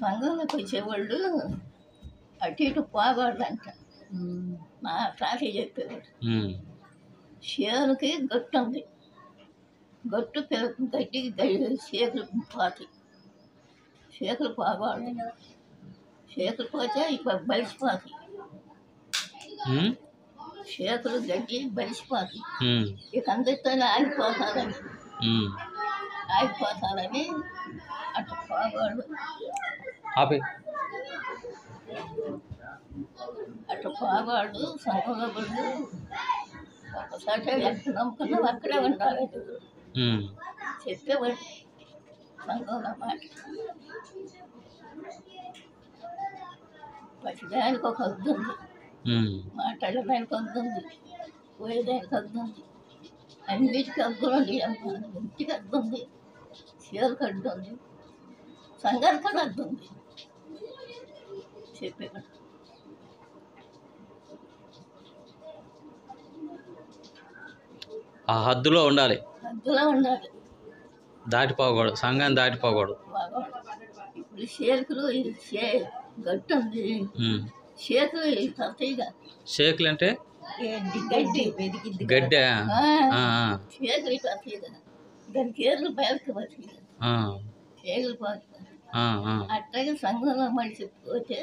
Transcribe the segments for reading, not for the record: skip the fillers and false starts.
సంఘంలోకి వచ్చేవాళ్ళు అటు ఇటు పోకూడదంట. మా తాతయ్య చెప్పేవాడు. చేనుకి గట్టు ఉంది, గట్టు గట్టికి చేతులు పోతాయి, చేతులు పోకూడదు. చేతులు పోతే ఇక బలిసిపోతాయి, చేతులు గడ్డి బలిసిపోతాయి. ఇక అందరితో ఆగిపోతారని అటు పోకూడదు. అటు పోకూడదు. సంఘంలో పడు ఒకసారి ఎక్కడ నమ్ముకున్నావు అక్కడే ఉండాలి చెప్పేవాడు సంఘంలో మాట. ప్రతిదానికి ఒక హద్దు ఉంది, మాట్లాడడానికి హద్దు ఉంది, పోయేదానికి హద్దు ఉంది, అన్నిటికీ హద్దులు ఉంది. ఇంటికి హద్దు ఉంది, చీరకు హద్దు ఉంది, సంఘానికి కూడా హద్దు ఉంది చెప్పేవాడు. ఆ హద్దులో ఉండాలి, హద్దులో ఉండాలి, దాటిపోకూడదు, సంఘాన్ని దాటిపోకూడదు. ఇప్పుడు షేకులు గట్టు ఉంది, షేకులు తప్పగా. షేకులు అంటే గడ్డి గడ్డి, షేకులు తప్పగా దాని కేర్లు బయటకు పడుతుంది, షేకులు పోతుంది. అట్లాగే సంఘంలో మనిషి పోతే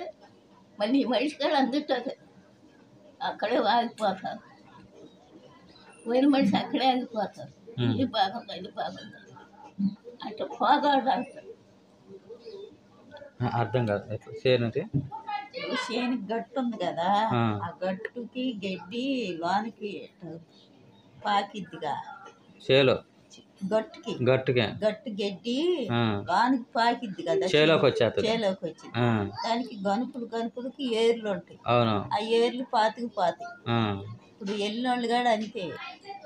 మళ్ళీ ఈ మనిషి కూడా అందుతుంది, అక్కడే ఆగిపోతారు. పోయిన మనిషి అక్కడే ఆగిపోతారు. ఇది బాగుంది, ఇది బాగుంది అట్లా పోకూడదు అంటారు. అర్థం కాదు. చేనంటే చేనికి గట్టు ఉంది కదా, ఆ గట్టుకి గడ్డి లోనికి పాకిద్దిగా. చేలో గట్టుకి గట్టు గడ్డి లోనికి పాకిద్ది కదా, చేలోకి వచ్చి దానికి గనుపులకి ఏర్లు ఉంటాయి. ఆ ఏర్లు పాతికి. ఇప్పుడు వెళ్ళినోళ్ళు కూడా అంతే.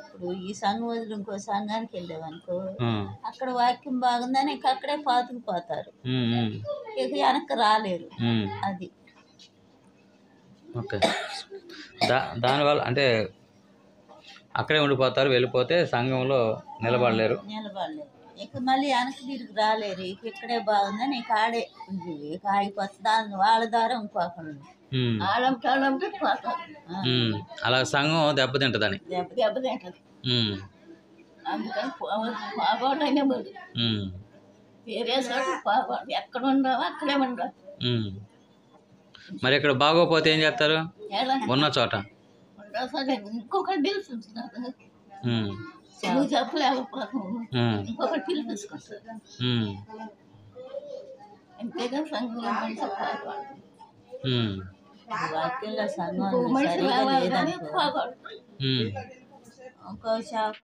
ఇప్పుడు ఈ సంఘం వదిలి ఇంకో సంఘానికి వెళ్ళామనుకో, అక్కడ వాక్యం బాగుందని ఇక అక్కడే పాతుకుపోతారు, ఇక వెనక్కి రాలేరు. అది ఓకే. దానివల్ల అంటే అక్కడే ఉండిపోతారు, వెళ్ళిపోతే సంఘంలో నిలబడలేరు. ఇక మళ్ళీ వెనక్కి తిరిగి రాలేరు. ఇక ఇక్కడే బాగుందని ఇక ఆడే ఇక ఆగిపోతుంది. దాని వాళ్ళ ద్వారా ఇంకోకుండా అలా సంఘం దెబ్బతింటదని. దెబ్బతింటది. అందుకని పోగొట్టనే బదు, వేరే చోట పోగొట్టు. ఎక్కడ ఉండవో అక్కడే ఉండవు. మరి ఇక్కడ బాగోపోతే ఏం చేస్తారు? ఉన్న చోట ఇంకొకటి పిలిపిస్తున్నారు. నువ్వు చెప్పలేకపోతావు, ఇంకొకటి పిలిపించుకుంటారు. అంతేగా సంఘంలో మనిషి వాక్యంలో సంఘం పోగొట్టు. ఇంకో షాప్